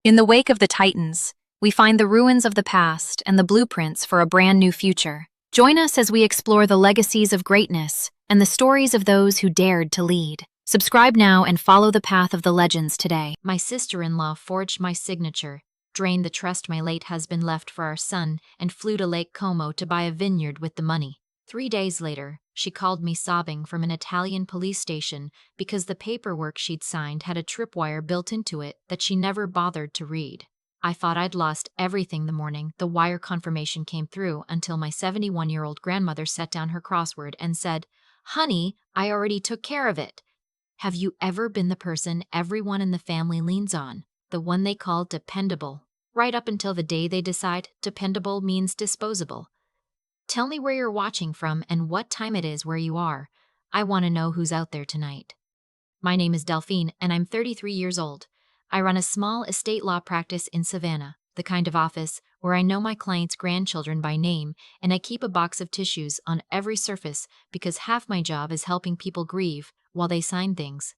In the wake of the Titans, we find the ruins of the past and the blueprints for a brand new future. Join us as we explore the legacies of greatness and the stories of those who dared to lead. Subscribe now and follow the path of the legends today. My sister-in-law forged my signature, drained the trust my late husband left for our son, and flew to Lake Como to buy a vineyard with the money. 3 days later, she called me sobbing from an Italian police station because the paperwork she'd signed had a tripwire built into it that she never bothered to read. I thought I'd lost everything the morning the wire confirmation came through until my 71-year-old grandmother set down her crossword and said, "Honey, I already took care of it." Have you ever been the person everyone in the family leans on, the one they call dependable, right up until the day they decide dependable means disposable? Tell me where you're watching from and what time it is where you are. I want to know who's out there tonight. My name is Delphine, and I'm 33 years old. I run a small estate law practice in Savannah, the kind of office where I know my clients' grandchildren by name, and I keep a box of tissues on every surface because half my job is helping people grieve while they sign things.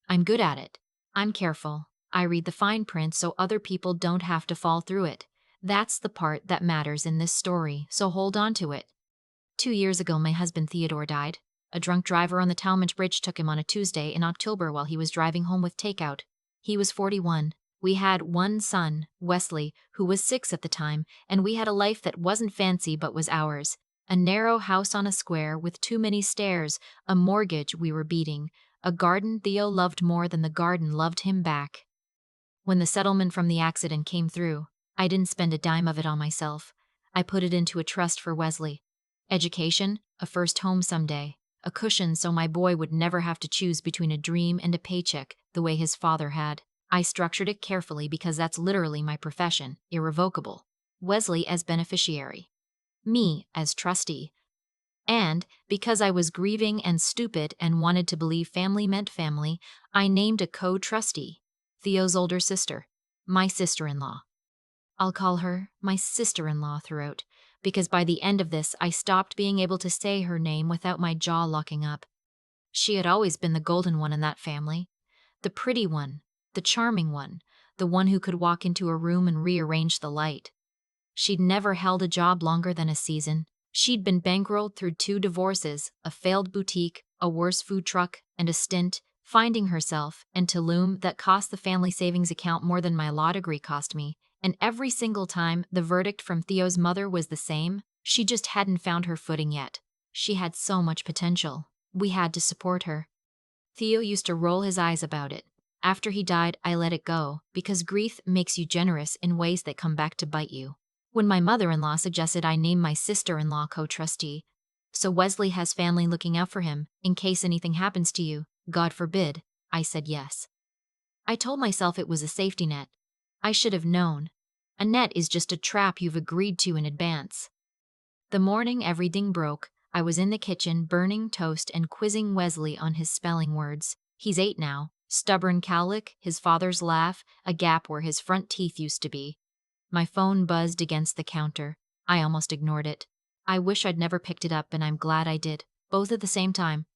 I'm good at it. I'm careful. I read the fine print so other people don't have to fall through it. That's the part that matters in this story, so hold on to it. 2 years ago, my husband Theodore died. A drunk driver on the Talmadge Bridge took him on a Tuesday in October while he was driving home with takeout. He was 41. We had one son, Wesley, who was 6 at the time, and we had a life that wasn't fancy but was ours. A narrow house on a square with too many stairs, a mortgage we were beating, a garden Theo loved more than the garden loved him back. When the settlement from the accident came through, I didn't spend a dime of it on myself. I put it into a trust for Wesley. Education, a first home someday, a cushion so my boy would never have to choose between a dream and a paycheck the way his father had. I structured it carefully because that's literally my profession, irrevocable. Wesley as beneficiary. Me as trustee. And, because I was grieving and stupid and wanted to believe family meant family, I named a co-trustee, Theo's older sister, my sister-in-law. I'll call her my sister-in-law throughout, because by the end of this I stopped being able to say her name without my jaw locking up. She had always been the golden one in that family. The pretty one, the charming one, the one who could walk into a room and rearrange the light. She'd never held a job longer than a season. She'd been bankrolled through 2 divorces, a failed boutique, a worse food truck, and a stint, finding herself, and Tulum that cost the family savings account more than my law degree cost me. And every single time, the verdict from Theo's mother was the same. She just hadn't found her footing yet. She had so much potential. We had to support her. Theo used to roll his eyes about it. After he died, I let it go, because grief makes you generous in ways that come back to bite you. When my mother-in-law suggested I name my sister-in-law co-trustee, so Wesley has family looking out for him, in case anything happens to you, God forbid, I said yes. I told myself it was a safety net. I should have known. A net is just a trap you've agreed to in advance. The morning everything broke, I was in the kitchen burning toast and quizzing Wesley on his spelling words. He's 8 now, stubborn cowlick, his father's laugh, a gap where his front teeth used to be. My phone buzzed against the counter. I almost ignored it. I wish I'd never picked it up, and I'm glad I did, both at the same time.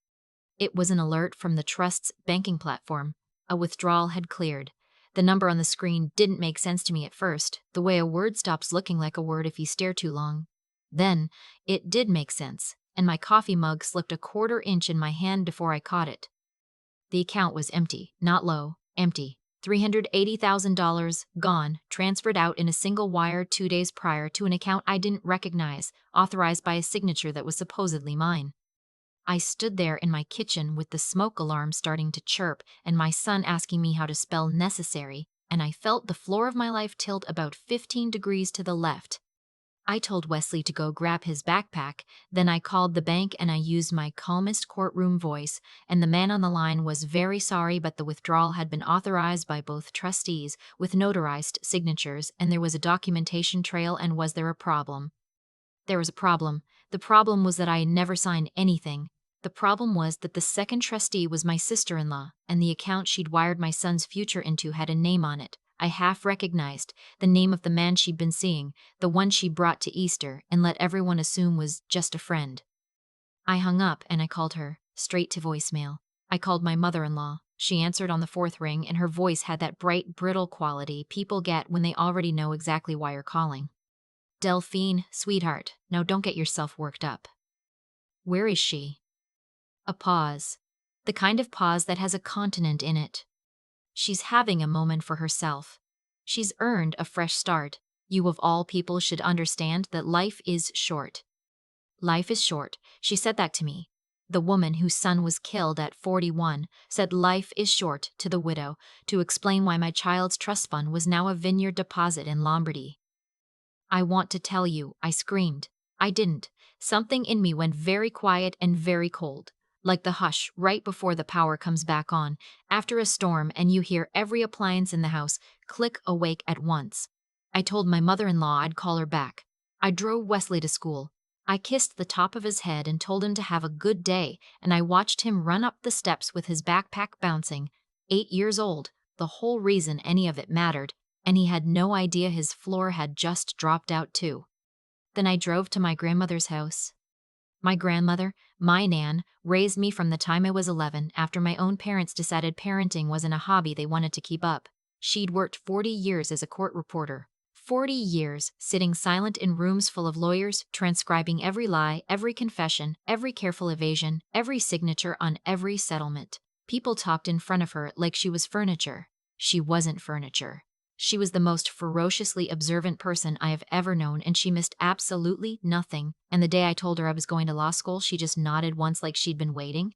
It was an alert from the trust's banking platform. A withdrawal had cleared. The number on the screen didn't make sense to me at first, the way a word stops looking like a word if you stare too long. Then, it did make sense, and my coffee mug slipped a 1/4 inch in my hand before I caught it. The account was empty, not low, empty. $380,000 gone, transferred out in a single wire 2 days prior to an account I didn't recognize, authorized by a signature that was supposedly mine. I stood there in my kitchen with the smoke alarm starting to chirp and my son asking me how to spell necessary, and I felt the floor of my life tilt about 15 degrees to the left. I told Wesley to go grab his backpack, then I called the bank and I used my calmest courtroom voice, and the man on the line was very sorry, but the withdrawal had been authorized by both trustees with notarized signatures, and there was a documentation trail. And was there a problem? There was a problem. The problem was that I had never signed anything. The problem was that the second trustee was my sister-in-law, and the account she'd wired my son's future into had a name on it. I half recognized the name of the man she'd been seeing, the one she brought to Easter and let everyone assume was just a friend. I hung up and I called her, straight to voicemail. I called my mother-in-law, she answered on the fourth ring, and her voice had that bright, brittle quality people get when they already know exactly why you're calling. Delphine, sweetheart, now don't get yourself worked up. Where is she? A pause. The kind of pause that has a continent in it. She's having a moment for herself. She's earned a fresh start. You of all people should understand that life is short. Life is short. She said that to me. The woman whose son was killed at 41 said life is short to the widow to explain why my child's trust fund was now a vineyard deposit in Lombardy. I want to tell you, I screamed. I didn't. Something in me went very quiet and very cold, like the hush right before the power comes back on, after a storm, and you hear every appliance in the house click awake at once. I told my mother-in-law I'd call her back. I drove Wesley to school. I kissed the top of his head and told him to have a good day, and I watched him run up the steps with his backpack bouncing. 8 years old, the whole reason any of it mattered, and he had no idea his floor had just dropped out too. Then I drove to my grandmother's house. My grandmother, my Nan, raised me from the time I was 11 after my own parents decided parenting wasn't a hobby they wanted to keep up. She'd worked 40 years as a court reporter. 40 years sitting silent in rooms full of lawyers, transcribing every lie, every confession, every careful evasion, every signature on every settlement. People talked in front of her like she was furniture. She wasn't furniture. She was the most ferociously observant person I have ever known, and she missed absolutely nothing. And the day I told her I was going to law school, she just nodded once like she'd been waiting.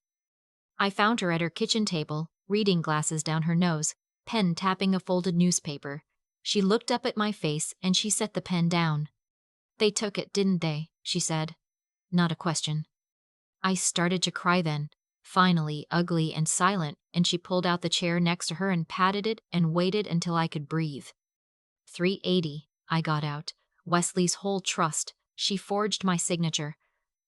I found her at her kitchen table, reading glasses down her nose, pen tapping a folded newspaper. She looked up at my face and she set the pen down. They took it, didn't they? She said. Not a question. I started to cry then, finally ugly and silent, and she pulled out the chair next to her and patted it and waited until I could breathe. 380, I got out. Wesley's whole trust. She forged my signature.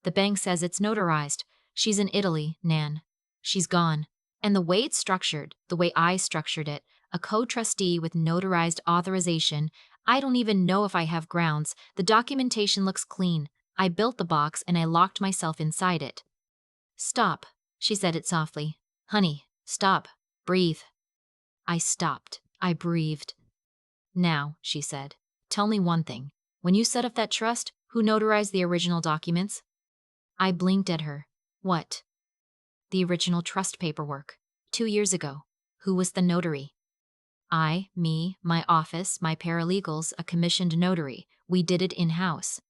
The bank says it's notarized. She's in Italy, Nan. She's gone. And the way it's structured, the way I structured it, a co-trustee with notarized authorization, I don't even know if I have grounds. The documentation looks clean. I built the box and I locked myself inside it. Stop, she said it softly. Honey, stop. Breathe. I stopped. I breathed. Now, she said, tell me one thing. When you set up that trust, who notarized the original documents? I blinked at her. What? The original trust paperwork. 2 years ago. Who was the notary? I, me, my office, my paralegals, a commissioned notary. We did it in-house.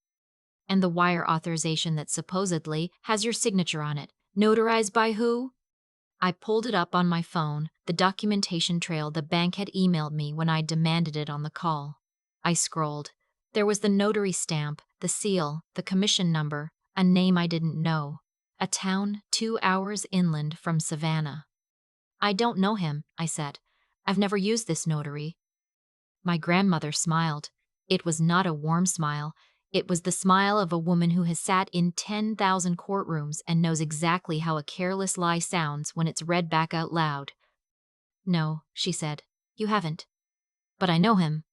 And the wire authorization that supposedly has your signature on it. Notarized by who? I pulled it up on my phone, the documentation trail the bank had emailed me when I demanded it on the call. I scrolled. There was the notary stamp, the seal, the commission number, a name I didn't know. A town 2 hours inland from Savannah. I don't know him, I said. I've never used this notary. My grandmother smiled. It was not a warm smile. It was the smile of a woman who has sat in 10,000 courtrooms and knows exactly how a careless lie sounds when it's read back out loud. No, she said, you haven't. But I know him.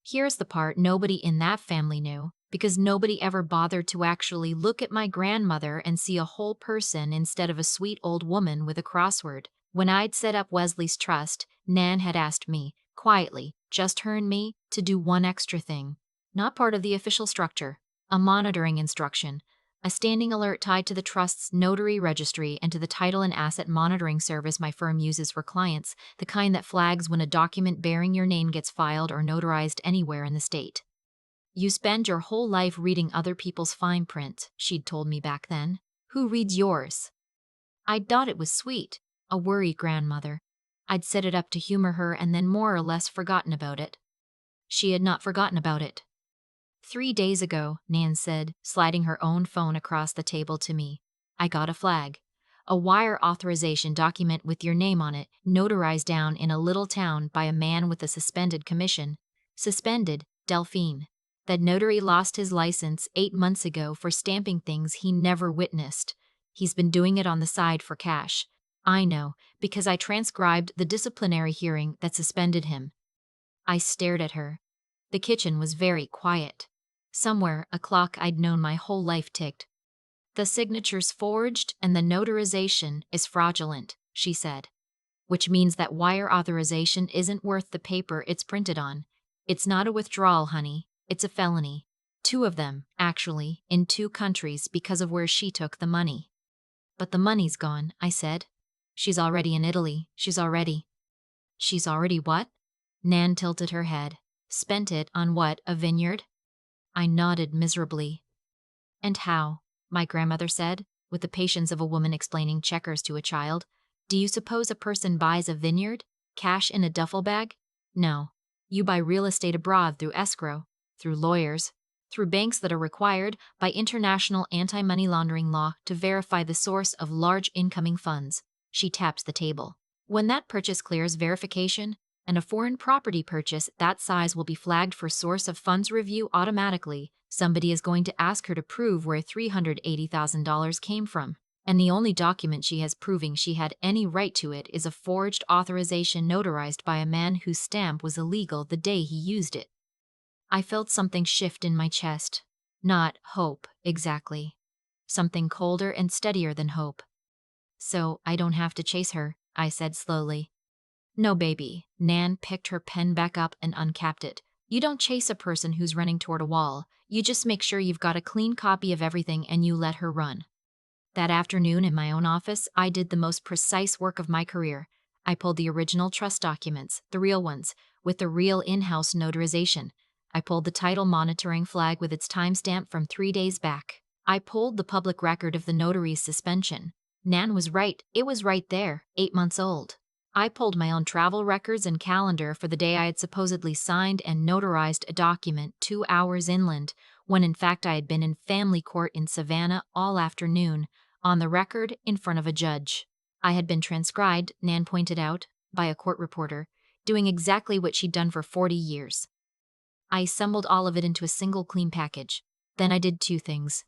Here's the part nobody in that family knew, because nobody ever bothered to actually look at my grandmother and see a whole person instead of a sweet old woman with a crossword. When I'd set up Wesley's trust, Nan had asked me, quietly, just her and me, to do one extra thing. Not part of the official structure, a monitoring instruction, a standing alert tied to the trust's notary registry and to the title and asset monitoring service my firm uses for clients, the kind that flags when a document bearing your name gets filed or notarized anywhere in the state. You spend your whole life reading other people's fine print, she'd told me back then. Who reads yours? I'd thought it was sweet, a worried grandmother. I'd set it up to humor her and then more or less forgotten about it. She had not forgotten about it. 3 days ago, Nan said, sliding her own phone across the table to me, I got a flag. A wire authorization document with your name on it, notarized down in a little town by a man with a suspended commission. Suspended, Delphine. That notary lost his license 8 months ago for stamping things he never witnessed. He's been doing it on the side for cash. I know, because I transcribed the disciplinary hearing that suspended him. I stared at her. The kitchen was very quiet. Somewhere, a clock I'd known my whole life ticked. The signature's forged and the notarization is fraudulent, she said. which means that wire authorization isn't worth the paper it's printed on. It's not a withdrawal, honey. It's a felony. 2 of them, actually, in 2 countries because of where she took the money. But the money's gone, I said. She's already in Italy. She's already what? Nan tilted her head. Spent it on what, a vineyard? I nodded miserably. And how? My grandmother said, with the patience of a woman explaining checkers to a child. Do you suppose a person buys a vineyard? Cash in a duffel bag? No. You buy real estate abroad through escrow, through lawyers, through banks that are required by international anti-money laundering law to verify the source of large incoming funds. She taps the table. When that purchase clears verification, and a foreign property purchase that size will be flagged for source of funds review automatically, somebody is going to ask her to prove where $380,000 came from. And the only document she has proving she had any right to it is a forged authorization notarized by a man whose stamp was illegal the day he used it. I felt something shift in my chest. Not hope, exactly. Something colder and steadier than hope. So I don't have to chase her, I said slowly. No, baby. Nan picked her pen back up and uncapped it. You don't chase a person who's running toward a wall. You just make sure you've got a clean copy of everything and you let her run. That afternoon in my own office, I did the most precise work of my career. I pulled the original trust documents, the real ones, with the real in-house notarization. I pulled the title monitoring flag with its timestamp from 3 days back. I pulled the public record of the notary's suspension. Nan was right. It was right there, 8 months old. I pulled my own travel records and calendar for the day I had supposedly signed and notarized a document 2 hours inland, when in fact I had been in family court in Savannah all afternoon, on the record in front of a judge. I had been transcribed, Nan pointed out, by a court reporter, doing exactly what she'd done for 40 years. I assembled all of it into a single clean package. Then I did 2 things.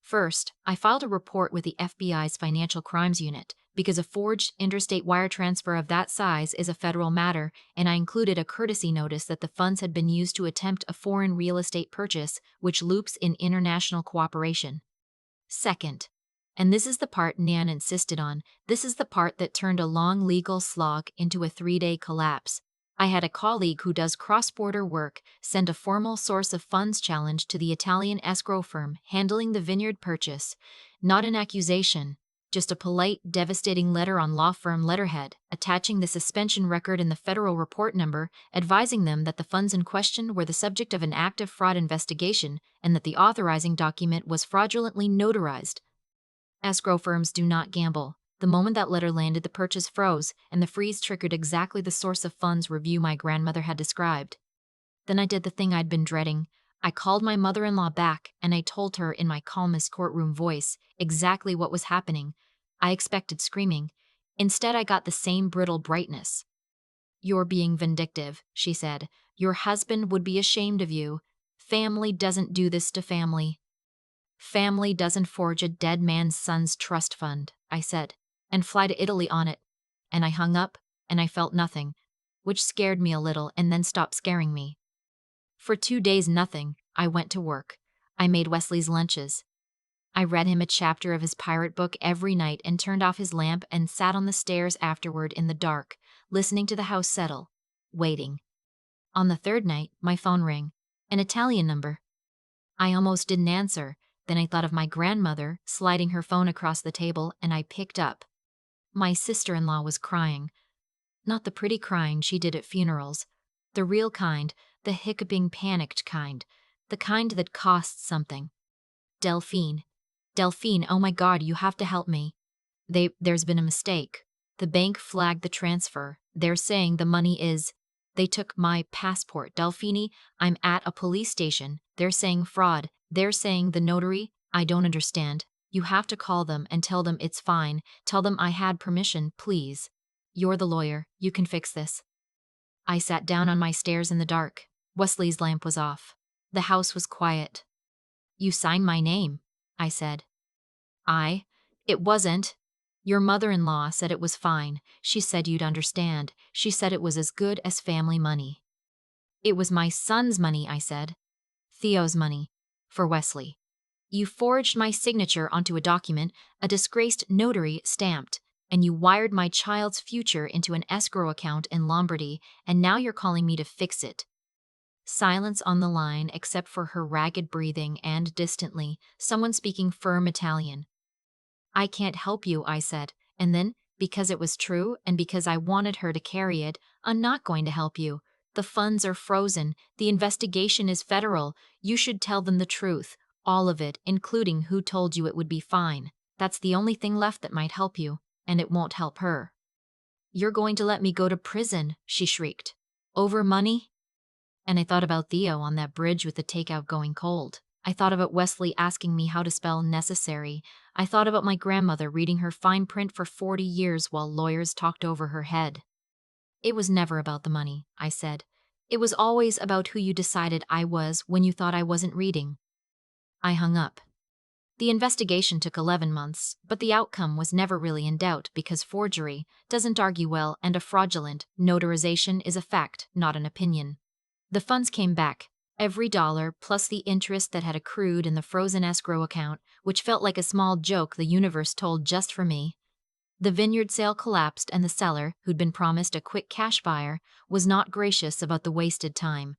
First, I filed a report with the FBI's Financial Crimes Unit, because a forged interstate wire transfer of that size is a federal matter, and I included a courtesy notice that the funds had been used to attempt a foreign real estate purchase, which loops in international cooperation. Second, and this is the part Nan insisted on, this is the part that turned a long legal slog into a 3-day collapse. I had a colleague who does cross-border work send a formal source of funds challenge to the Italian escrow firm handling the vineyard purchase. Not an accusation, just a polite, devastating letter on law firm letterhead, attaching the suspension record and the federal report number, advising them that the funds in question were the subject of an active fraud investigation and that the authorizing document was fraudulently notarized. Escrow firms do not gamble. The moment that letter landed, the purchase froze, and the freeze triggered exactly the source of funds review my grandmother had described. Then I did the thing I'd been dreading. I called my mother-in-law back, and I told her in my calmest courtroom voice exactly what was happening. I expected screaming. Instead, I got the same brittle brightness. "You're being vindictive," she said. "Your husband would be ashamed of you. Family doesn't do this to family." "Family doesn't forge a dead man's son's trust fund," I said, "and fly to Italy on it." And I hung up, and I felt nothing, which scared me a little and then stopped scaring me. For 2 days, nothing. I went to work. I made Wesley's lunches. I read him a chapter of his pirate book every night and turned off his lamp and sat on the stairs afterward in the dark, listening to the house settle, waiting. On the 3rd night, my phone rang. An Italian number. I almost didn't answer. Then I thought of my grandmother sliding her phone across the table, and I picked up. My sister-in-law was crying. Not the pretty crying she did at funerals. The real kind, the hiccuping, panicked kind. The kind that costs something. "Delphine. Delphine, oh my God, you have to help me. There's been a mistake. The bank flagged the transfer. They're saying the money is... They took my passport. Delphine, I'm at a police station. They're saying fraud. They're saying the notary... I don't understand. You have to call them and tell them it's fine. Tell them I had permission, please. You're the lawyer. You can fix this." I sat down on my stairs in the dark. Wesley's lamp was off. The house was quiet. "You signed my name," I said. It wasn't. Your mother-in-law said it was fine. She said you'd understand. She said it was as good as family money." "It was my son's money," I said. "Theo's money. For Wesley. You forged my signature onto a document a disgraced notary stamped. And you wired my child's future into an escrow account in Lombardy, and now you're calling me to fix it." Silence on the line except for her ragged breathing and, distantly, someone speaking firm Italian. "I can't help you," I said, and then, because it was true and because I wanted her to carry it, "I'm not going to help you. The funds are frozen. The investigation is federal. You should tell them the truth. All of it, including who told you it would be fine. That's the only thing left that might help you, and it won't help her." "You're going to let me go to prison," she shrieked. "Over money?" And I thought about Theo on that bridge with the takeout going cold. I thought about Wesley asking me how to spell necessary. I thought about my grandmother reading her fine print for 40 years while lawyers talked over her head. "It was never about the money," I said. "It was always about who you decided I was when you thought I wasn't reading." I hung up. The investigation took 11 months, but the outcome was never really in doubt because forgery doesn't argue well and a fraudulent notarization is a fact, not an opinion. The funds came back, every dollar plus the interest that had accrued in the frozen escrow account, which felt like a small joke the universe told just for me. The vineyard sale collapsed and the seller, who'd been promised a quick cash buyer, was not gracious about the wasted time.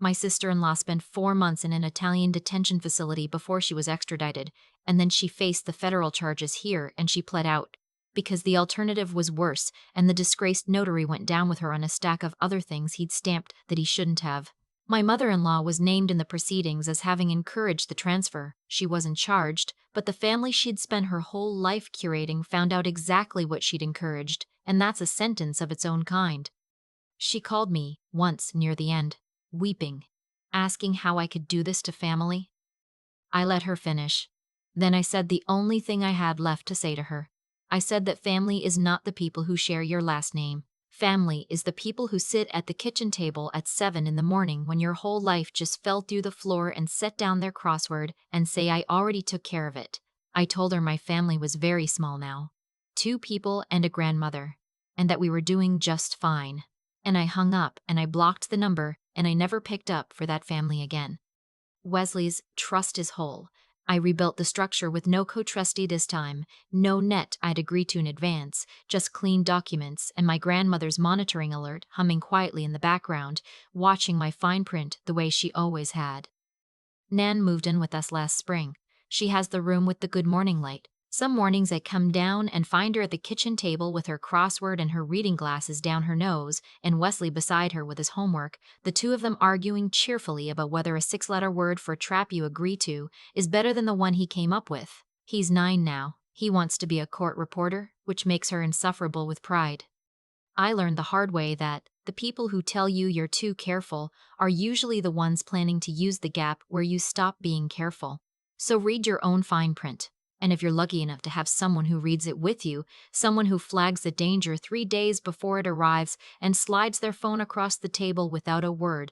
My sister-in-law spent 4 months in an Italian detention facility before she was extradited, and then she faced the federal charges here and she pled out. Because the alternative was worse, and the disgraced notary went down with her on a stack of other things he'd stamped that he shouldn't have. My mother-in-law was named in the proceedings as having encouraged the transfer. She wasn't charged, but the family she'd spent her whole life curating found out exactly what she'd encouraged, and that's a sentence of its own kind. She called me, once near the end, weeping, asking how I could do this to family. I let her finish. Then I said the only thing I had left to say to her. I said that family is not the people who share your last name. Family is the people who sit at the kitchen table at 7 in the morning when your whole life just fell through the floor and set down their crossword and say, "I already took care of it." I told her my family was very small now. 2 people and a grandmother. And that we were doing just fine. And I hung up and I blocked the number and I never picked up for that family again. Wesley's trust is whole. I rebuilt the structure with no co-trustee this time, no net I'd agreed to in advance, just clean documents and my grandmother's monitoring alert humming quietly in the background, watching my fine print the way she always had. Nan moved in with us last spring. She has the room with the good morning light. Some mornings I come down and find her at the kitchen table with her crossword and her reading glasses down her nose, and Wesley beside her with his homework, the 2 of them arguing cheerfully about whether a 6-letter word for trap you agree to is better than the one he came up with. He's 9 now. He wants to be a court reporter, which makes her insufferable with pride. I learned the hard way that the people who tell you you're too careful are usually the ones planning to use the gap where you stop being careful. So read your own fine print. And if you're lucky enough to have someone who reads it with you, someone who flags the danger 3 days before it arrives and slides their phone across the table without a word,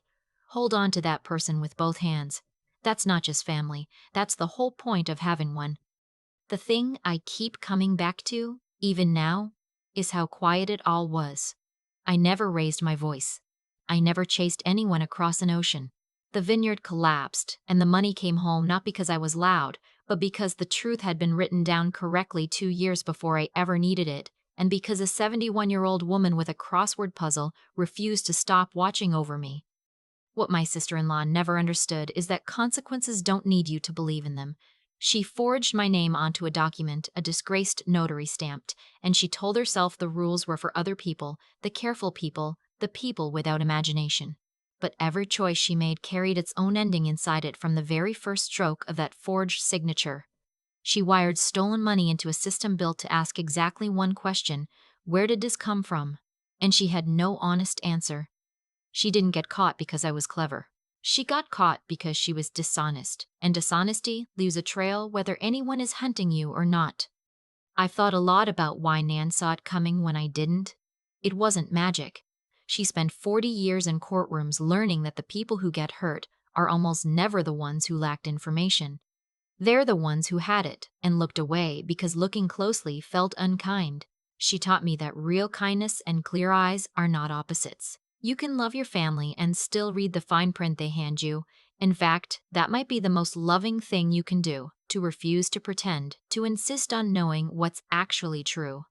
hold on to that person with both hands. That's not just family, that's the whole point of having one. The thing I keep coming back to, even now, is how quiet it all was. I never raised my voice. I never chased anyone across an ocean. The vineyard collapsed, and the money came home not because I was loud, but because the truth had been written down correctly 2 years before I ever needed it, and because a 71-year-old woman with a crossword puzzle refused to stop watching over me. What my sister-in-law never understood is that consequences don't need you to believe in them. She forged my name onto a document a disgraced notary stamped, and she told herself the rules were for other people, the careful people, the people without imagination. But every choice she made carried its own ending inside it from the very first stroke of that forged signature. She wired stolen money into a system built to ask exactly one question: where did this come from? And she had no honest answer. She didn't get caught because I was clever. She got caught because she was dishonest, and dishonesty leaves a trail whether anyone is hunting you or not. I've thought a lot about why Nan saw it coming when I didn't. It wasn't magic. She spent 40 years in courtrooms learning that the people who get hurt are almost never the ones who lacked information. They're the ones who had it and looked away because looking closely felt unkind. She taught me that real kindness and clear eyes are not opposites. You can love your family and still read the fine print they hand you. In fact, that might be the most loving thing you can do, to refuse to pretend, to insist on knowing what's actually true.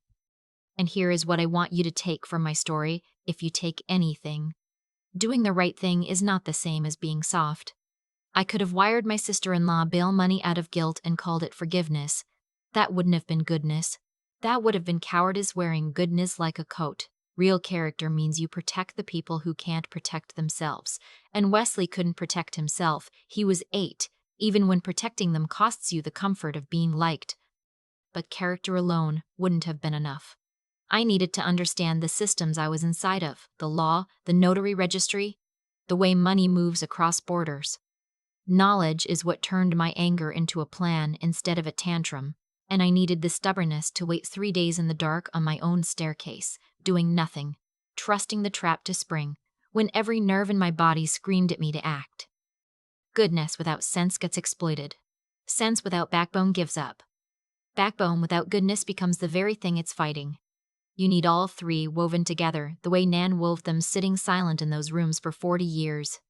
And here is what I want you to take from my story, if you take anything. Doing the right thing is not the same as being soft. I could have wired my sister-in-law bail money out of guilt and called it forgiveness. That wouldn't have been goodness. That would have been cowardice wearing goodness like a coat. Real character means you protect the people who can't protect themselves. And Wesley couldn't protect himself. He was 8, even when protecting them costs you the comfort of being liked. But character alone wouldn't have been enough. I needed to understand the systems I was inside of, the law, the notary registry, the way money moves across borders. Knowledge is what turned my anger into a plan instead of a tantrum, and I needed the stubbornness to wait 3 days in the dark on my own staircase, doing nothing, trusting the trap to spring, when every nerve in my body screamed at me to act. Goodness without sense gets exploited. Sense without backbone gives up. Backbone without goodness becomes the very thing it's fighting. You need all three woven together, the way Nan wove them sitting silent in those rooms for 40 years.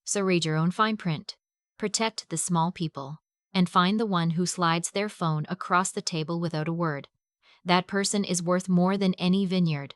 So read your own fine print. Protect the small people. And find the one who slides their phone across the table without a word. That person is worth more than any vineyard.